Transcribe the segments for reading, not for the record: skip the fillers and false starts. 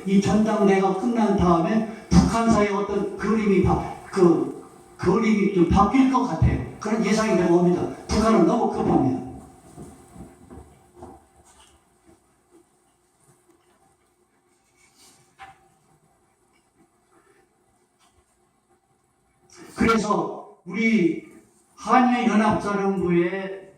이제 이 전당대회가 끝난 다음에 북한사의 어떤 그림이 그림이 좀 바뀔 것 같아요. 그런 예상이 되고 옵니다. 북한은 너무 급합니다. 그래서 우리 한미연합사령부의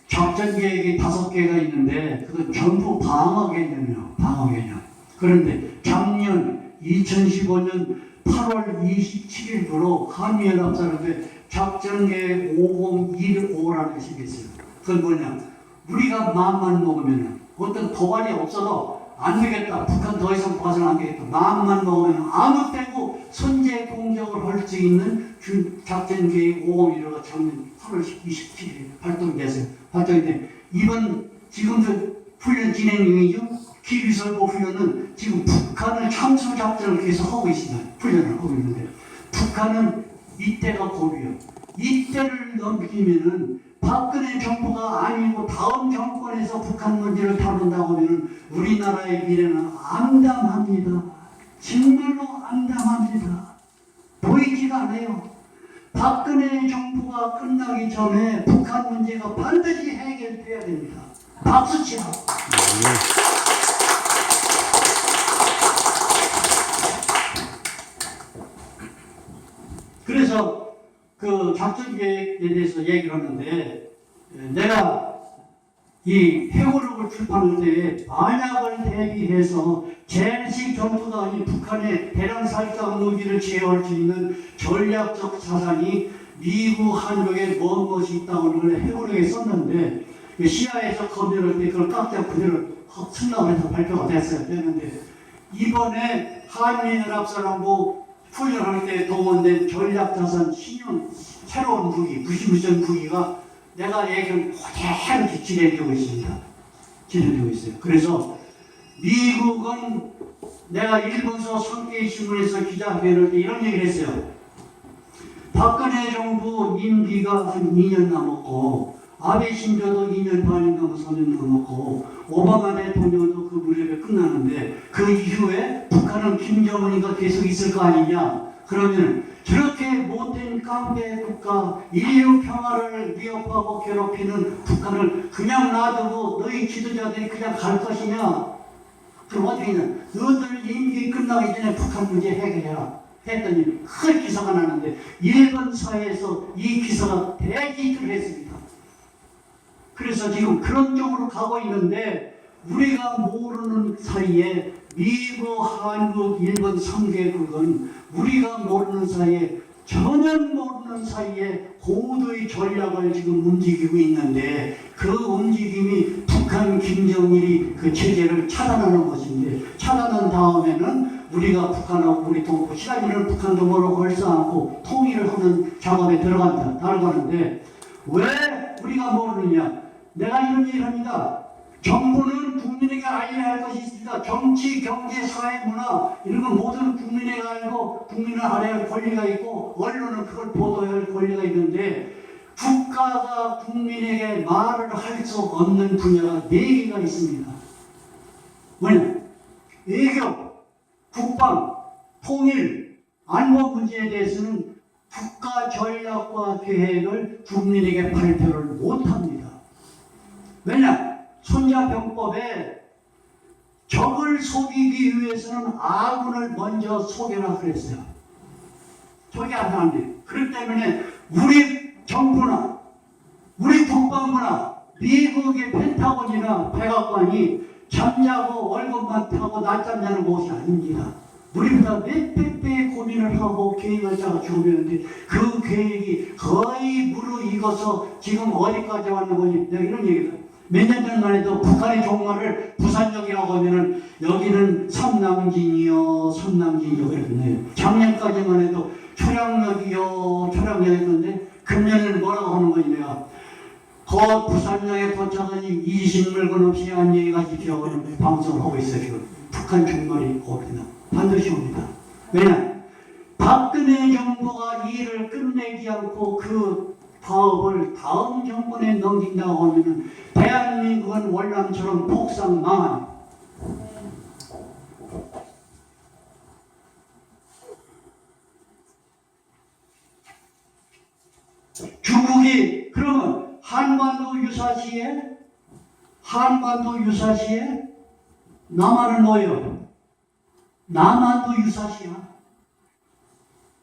작전계획이 5개가 있는데 그건 전부 방어 개념이에요. 방어 개념. 그런데 작년 2015년 8월 27일부로 한미연합사령부의 작전계획 5015라는 것이 있어요. 그건 뭐냐? 우리가 마음만 먹으면 어떤 도발이 없어도 안 되겠다. 북한 더 이상 봐서는 안 되겠다. 마음만 먹으면 아무 때고 선제 공격을 할 수 있는 작전계획 5015가 작년 8월 27일 발동됐어요. 발동인데 이번 지금도 훈련 진행 중이죠. 기비설보 훈련은 지금 북한을 참수 작전을 계속 하고 있습니다. 훈련을 하고 있는데 북한은 이때가 고비예요. 이때를 넘기면은 박근혜 정부가 아니고 다음 정권에서 북한 문제를 다룬다고 하면 우리나라의 미래는 암담합니다. 정말로 암담합니다. 보이지가 않아요. 박근혜 정부가 끝나기 전에 북한 문제가 반드시 해결돼야 됩니다. 박수치라. 그래서 그 작전계획에 대해서 얘기를 하는데 내가 이 회고록을 출판할 때 만약을 대비해서 제식 전투가 아닌 북한의 대량 살상 무기를 제어할 수 있는 전략적 자산이 미국 한국에 무엇이 있다고 하는 걸 회고록에 썼는데 시야에서 검열할 때 그걸 깍지 그대로 승낙을 해서 발표가 됐어요. 됐는데 이번에 한미연합사령부 훈련할 때 동원된 전략자산 신형 새로운 무기, 무시무시한 무기가 내가 얘기한 그대로 진행되고 있습니다. 진행되고 있어요. 그래서 미국은 내가 일본서 선계의 신문에서 기자회견할 때 이런 얘기를 했어요. 박근혜 정부 임기가 한 2년 남았고 아베 신조도 2년 반인가 3년 남았고 오바마 대통령도 그 무렵에 끝나는데 그 이후에 북한은 김정은이가 계속 있을 거 아니냐. 그러면 저렇게 못된 깡패 국가 인류 평화를 위협하고 괴롭히는 북한을 그냥 놔두고 너희 지도자들이 그냥 갈 것이냐. 그럼 어떻게 했냐. 너희들 임기 끝나기 전에 북한 문제 해결해라. 했더니 큰 기사가 나는데 일본 사회에서 이 기사가 대기를 했습니다. 그래서 지금 그런 쪽으로 가고 있는데 우리가 모르는 사이에 미국, 한국, 일본 3개국은 우리가 모르는 사이에 전혀 모르는 사이에 고도의 전략을 지금 움직이고 있는데 그 움직임이 북한 김정일이 그 체제를 차단하는 것인데 차단한 다음에는 우리가 북한하고 우리 동포 시간이면 북한도 모르고 걸서 않고 통일을 하는 작업에 들어가는데 왜 우리가 모르느냐. 내가 이런 얘기를 합니다. 정부는 국민에게 알려야 할 것이 있습니다. 정치, 경제, 사회, 문화 이런 건 모든 국민에게 알고 국민은 알아야 할 권리가 있고 언론은 그걸 보도해야 할 권리가 있는데 국가가 국민에게 말을 할 수 없는 분야가 4개가 있습니다. 뭐냐? 외교, 국방, 통일, 안보 문제에 대해서는 국가 전략과 계획을 국민에게 발표를 못합니다. 왜냐? 손자병법에 적을 속이기 위해서는 아군을 먼저 속여라 그랬어요. 저게 안 나왔네. 그렇기 때문에 우리 정부나 우리 국방부나 미국의 펜타곤이나 백악관이 잠자고 월급만 타고 낮잠 자는 곳이 아닙니다. 우리보다 몇백 배의 고민을 하고 계획을 짜가 준비했는데 그 계획이 거의 무르익어서 지금 어디까지 왔는 거니? 내가 이런 얘기를 몇 년 전만 해도 북한의 종말을 부산역이라고 하면은 여기는 삼남진이요, 삼남진이요 그랬는데 작년까지만 해도 초량역이요, 초량역이었는데 금년에는 뭐라고 하는 거지 내가 곧 부산역에 도착하니 이신물건 없이 안녕히 가십시오 하는 방송을 하고 있어요. 지금 북한 종말이 옵니다. 반드시 옵니다. 왜냐? 박근혜 정부가 일을 끝내지 않고 그 사업을 다음 정권에 넘긴다고 하면은 대한민국은 월남처럼 폭삭 망합니다. 아니 그러면 한반도 유사시에 남한은 뭐예요? 남한도 유사시야.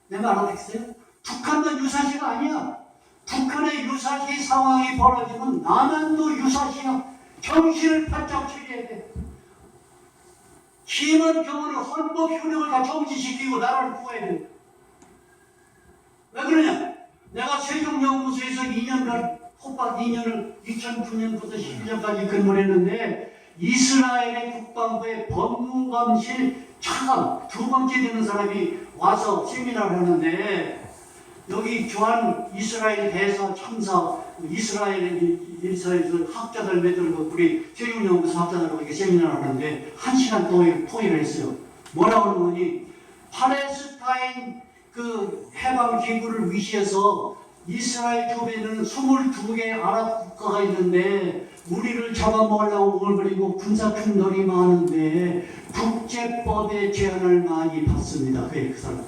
내가 알아듣겠어요? 북한도 유사시가 아니야. 북한의 유사시 상황이 벌어지면 남한도 유사시야. 정신을 바짝 차려야 돼. 힘은 경우는 헌법 효력을 다 정지시키고 나라를 구해야 돼. 왜 그러냐? 내가 세종연구소에서 2년간 호박 2년을 2009년부터 11년까지 근무를 했는데 이스라엘의 국방부의 법무감실 차관 두 번째 되는 사람이 와서 세미나를 하는데 여기 주한 이스라엘 대사 참사 이스라엘에서 학자들 몇 들고 우리 세종연구소 학자들하고 이렇게 세미나를 하는데 1시간 토의를 했어요. 뭐라고 하는 거니? 팔레스타인 그 해방 기구를 위시해서 이스라엘 주변에는 22개 아랍 국가가 있는데 우리를 잡아먹으려고 오글거리고 군사 충돌이 많은데 국제법의 제한을 많이 받습니다. 그 사람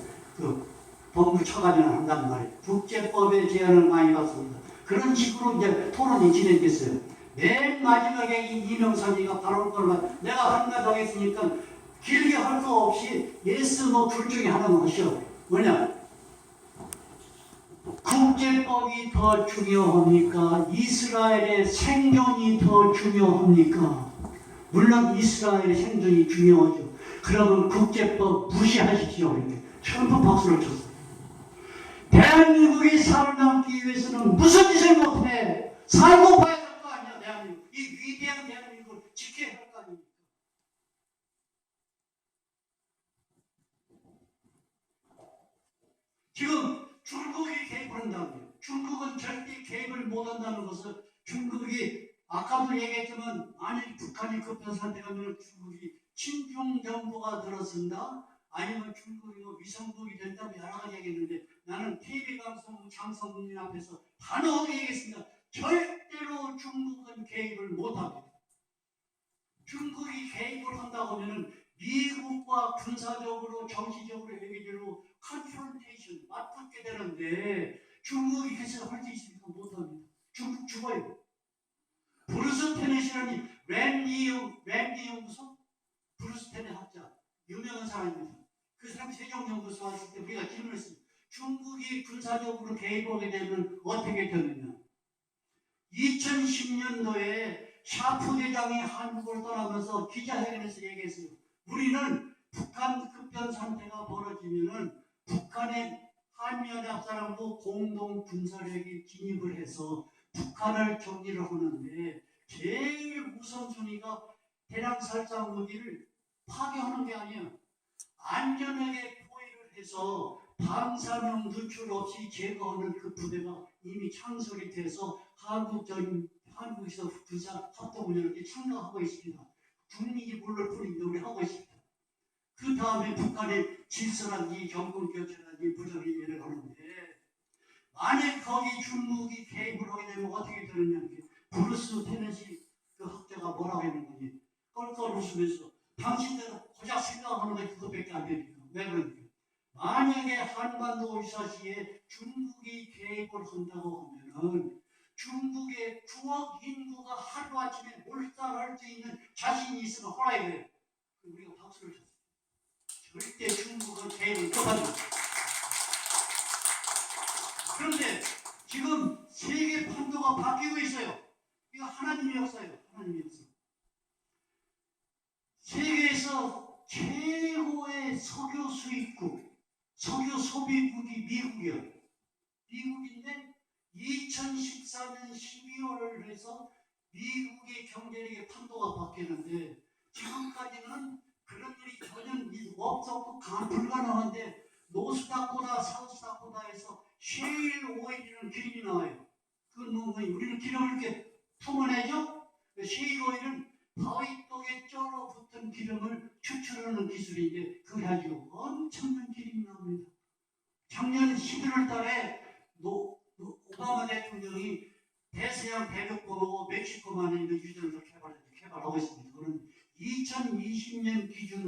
법무 처관이나 한단 말이에요. 국제법의 제한을 많이 받습니다. 그런 식으로 이제 토론이 진행됐어요. 맨 마지막에 이명삼이가 바로 그러면 내가 한마디 하겠으니까 길게 할 거 없이 예스 노 둘 중에 하나만 하시오. 뭐냐? 국제법이 더 중요합니까? 이스라엘의 생존이 더 중요합니까? 물론 이스라엘의 생존이 중요하죠. 그러면 국제법 무시하십시오. 이렇게 전부 박수를 쳤어요. 대한민국이 살아남기 위해서는 무슨 짓을 못해? 살고 봐야 될 거 아니야, 대한민국. 이 위대한 대한민국을 지켜야 할 거 아닙니까? 지금 중국이 개입을 한다고요. 중국은 절대 개입을 못한다는 것은 중국이 아까도 얘기했지만 만일 북한이 급한 상태가 되면 중국이 친중 정부가 들어선다? 아니면 중국이 위성국이 된다고 여러 가지 얘기했는데 나는 TV방송 장성민 앞에서 단호하게 얘기했습니다. 절대로 중국은 개입을 못합니다. 중국이 개입을 한다고 하면 미국과 군사적으로 정치적으로 외교적으로 컨프런테이션 맞붙게 되는데 중국이 해서 할 수 있습니까? 못합니다. 중국 죽어요. 브루스 테넷이라는 랜디 연구소 브루스 테넷 학자 유명한 사람입니다. 그 사람 세종연구소 왔을 때 우리가 질문했습니다. 중국이 군사적으로 개입하게 되면 어떻게 되느냐? 2010년도에 샤프 대장이 한국을 떠나면서 기자회견에서 얘기했어요. 우리는 북한 급변 상태가 벌어지면은 북한의 한미연합사랑도 공동 군사력이 진입을 해서 북한을 정리를 하는데 제일 우선순위가 대량 살상 무기를 파괴하는 게 아니야. 안전하게 포위를 해서 방사능 누출 없이 제거하는 그 부대가 이미 창설이 돼서 한국에서 군사 합동훈련을 참가하고 있습니다. 국민이 물을 뿌리는데 우리 하고 있습니다. 그 다음에 북한의 질서라든지 정권 교체라든지 부정이 내려가는데 만약 거기 중국이 개입을 하게 되면 어떻게 되느냐. 브루스 테넷이 그 학자가 뭐라고 했는 거니? 껄껄 웃으면서 당신들은 고작 생각하는 게 그것밖에 안 되니까. 왜 그러니까? 만약에 한반도 유사시에 중국이 개입을 한다고 하면은 중국의 9억 인구가 하루아침에 몰살할 수 있는 자신이 있으면 허락이 돼요. 우리가 박수를 쳤어요. 절대 중국은 개입을 못합니다. 그런데 지금 세계 판도가 바뀌고 있어요. 이거 하나님의 역사예요. 하나님의 역사. 세계에서 최고의 석유 수입국, 석유 소비국이 미국이야. 미국인데 2014년 12월을 해서 미국의 경제력의 판도가 바뀌었는데 지금까지는 그런 일이 전혀 없었고 불가능한데 노스다코다, 사우스다코다에서 셰일 오일이라는 기름이 나와요. 그건 뭐 우리는 기름을 이렇게 품어내죠? 셰일 오일은 바위독에 쩔어붙은 기름을 추출하는 기술인데 그거 가지고 엄청난 기름이 나옵니다. 작년 11월 달에 오바마 대통령이 대서양 대륙보고 멕시코만에 있는 유전을 개발하고 있습니다. 그는 2020년 기준